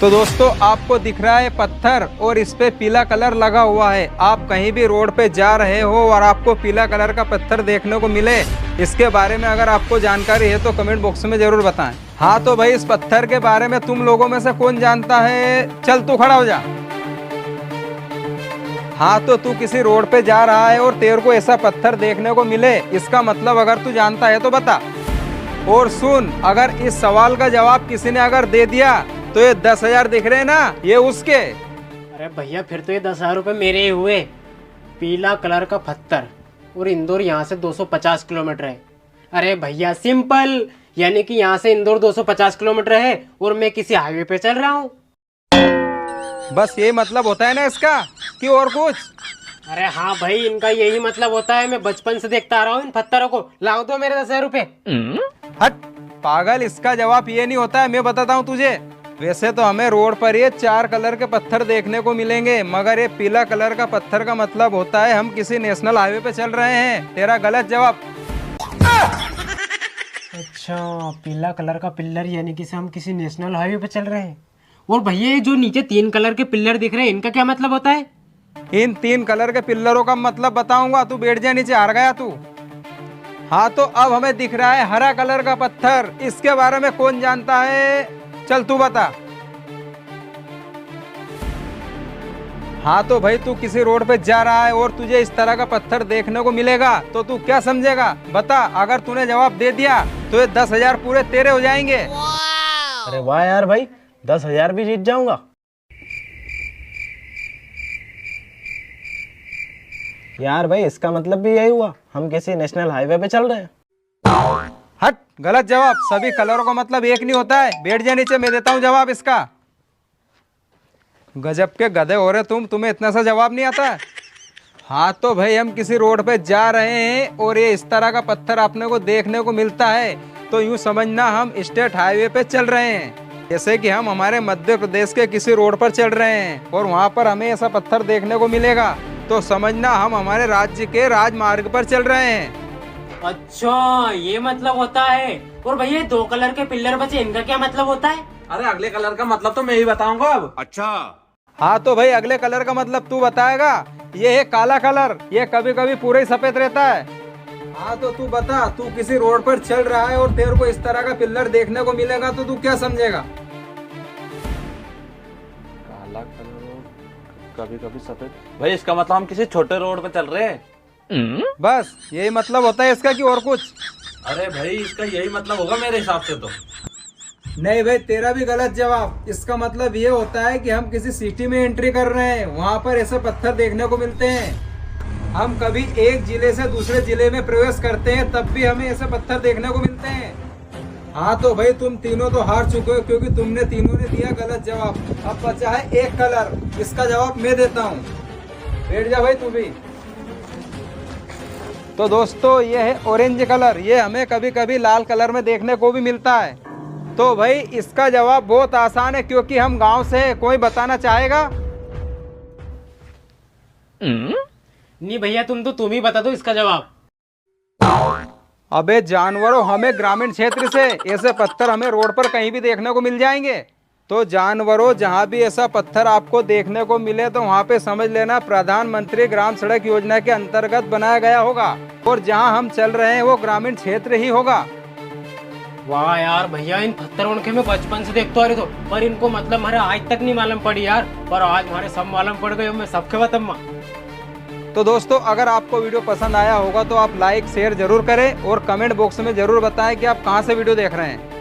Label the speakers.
Speaker 1: तो दोस्तों आपको दिख रहा है पत्थर और इस पे पीला कलर लगा हुआ है। आप कहीं भी रोड पे जा रहे हो और आपको पीला कलर का पत्थर देखने को मिले, इसके बारे में अगर आपको जानकारी है तो कमेंट बॉक्स में जरूर बताएं। हाँ तो भाई इस पत्थर के बारे में तुम लोगों में से कौन जानता है? चल तू खड़ा हो जा। हाँ तो तू किसी रोड पे जा रहा है और तेरे को ऐसा पत्थर देखने को मिले, इसका मतलब अगर तू जानता है तो बता। और सुन, अगर इस सवाल का जवाब किसी ने अगर दे दिया तो ये 10,000 दिख रहे हैं ना, ये उसके।
Speaker 2: अरे भैया फिर तो ये 10,000 रुपये मेरे ही हुए। पीला कलर का पत्थर और इंदौर यहाँ से 250 किलोमीटर है। अरे भैया सिंपल, यानी कि यहाँ से इंदौर 250 किलोमीटर है और मैं किसी हाईवे पे चल रहा हूँ।
Speaker 1: बस ये मतलब होता है ना इसका, कि और कुछ?
Speaker 2: अरे हाँ भाई, इनका यही मतलब होता है। मैं बचपन से देखता आ रहा हूँ इन पत्थरों को। लाओ दो मेरे 10,000 रुपये।
Speaker 1: हट पागल, इसका जवाब ये नहीं होता है, मैं बताता हूँ तुझे। वैसे तो हमें रोड पर ये 4 कलर के पत्थर देखने को मिलेंगे, मगर ये पीला कलर का पत्थर का मतलब होता है हम किसी नेशनल हाईवे पे चल रहे हैं। तेरा गलत जवाब।
Speaker 2: अच्छा, पीला कलर का पिल्लर यानी कि हम किसी नेशनल हाईवे पे चल रहे हैं। और भैया ये जो नीचे 3 कलर के पिल्लर दिख रहे हैं, इनका क्या मतलब होता है?
Speaker 1: इन 3 कलर के पिल्लरों का मतलब बताऊंगा, तू बैठ जा नीचे, हार गया तू। हाँ तो अब हमें दिख रहा है हरा कलर का पत्थर, इसके बारे में कौन जानता है? चल तू बता। हाँ तो भाई तू किसी रोड पे जा रहा है और तुझे इस तरह का पत्थर देखने को मिलेगा तो तू क्या समझेगा? बता। अगर तूने जवाब दे दिया तो ये 10,000 पूरे तेरे हो जाएंगे।
Speaker 3: अरे वाह यार भाई, 10,000 भी जीत जाऊंगा। यार भाई इसका मतलब भी यही हुआ, हम किसी नेशनल हाईवे पे चल रहे हैं।
Speaker 1: हट, गलत जवाब। सभी कलरों का मतलब एक नहीं होता है। बैठ जा नीचे, मैं देता हूँ जवाब इसका। गजब के गधे हो रहे तुम, तुम्हें इतना सा जवाब नहीं आता है? हाँ तो भाई हम किसी रोड पे जा रहे हैं और ये इस तरह का पत्थर अपने को देखने को मिलता है तो यूं समझना हम स्टेट हाईवे पे चल रहे हैं। जैसे कि हम हमारे मध्य प्रदेश के किसी रोड पर चल रहे हैं और वहाँ पर हमें ऐसा पत्थर देखने को मिलेगा तो समझना हम हमारे राज्य के राजमार्ग पर चल रहे हैं।
Speaker 2: अच्छा, ये मतलब होता है। और भैया 2 कलर के पिल्लर बचे, इनका क्या मतलब होता है?
Speaker 4: अरे अगले कलर का मतलब तो मैं ही बताऊंगा अब।
Speaker 5: अच्छा,
Speaker 1: हाँ तो भाई अगले कलर का मतलब तू बताएगा। ये है काला कलर, ये कभी कभी पूरा ही सफेद रहता है। हाँ तो तू बता, तू किसी रोड पर चल रहा है और तेरे को इस तरह का पिल्लर देखने को मिलेगा तो तू क्या समझेगा?
Speaker 4: काला कलर कभी कभी सफेद। भाई इसका मतलब हम किसी छोटे रोड पे चल रहे हैं।
Speaker 1: बस यही मतलब होता है इसका, कि और कुछ?
Speaker 4: अरे भाई इसका यही मतलब होगा मेरे हिसाब से तो।
Speaker 1: नहीं भाई, तेरा भी गलत जवाब। इसका मतलब ये होता है कि हम किसी सिटी में एंट्री कर रहे हैं, वहाँ पर ऐसे पत्थर देखने को मिलते हैं। हम कभी एक जिले से दूसरे जिले में प्रवेश करते हैं तब भी हमें ऐसे पत्थर देखने को मिलते हैं। हाँ तो भाई तुम तीनों तो हार चुके हो क्योंकि तुमने तीनों ने दिया गलत जवाब। अब बचा है एक कलर, इसका जवाब मैं देता हूँ। बैठ जा भाई तू भी। तो दोस्तों ये है ऑरेंज कलर, ये हमें कभी कभी लाल कलर में देखने को भी मिलता है। तो भाई इसका जवाब बहुत आसान है क्योंकि हम गांव से हैं। कोई बताना चाहेगा?
Speaker 2: नहीं भैया, तुम ही बता दो इसका जवाब।
Speaker 1: अबे जानवरों, हमें ग्रामीण क्षेत्र से ऐसे पत्थर हमें रोड पर कहीं भी देखने को मिल जाएंगे। तो जानवरों, जहाँ भी ऐसा पत्थर आपको देखने को मिले तो वहाँ पे समझ लेना प्रधानमंत्री ग्राम सड़क योजना के अंतर्गत बनाया गया होगा और जहाँ हम चल रहे हैं वो ग्रामीण क्षेत्र ही होगा।
Speaker 2: वाह यार भैया, इन पत्थरों के मैं बचपन से देखता आ रही, तो पर इनको मतलब हमारे आज तक नहीं मालूम पड़ी यार। पर आज हमारे सब मालूम पड़ गए, मैं सबके बताऊंगा।
Speaker 1: तो दोस्तों अगर आपको वीडियो पसंद आया होगा तो आप लाइक शेयर जरूर करें और कमेंट बॉक्स में जरूर बताएं कि आप कहां से वीडियो देख रहे हैं।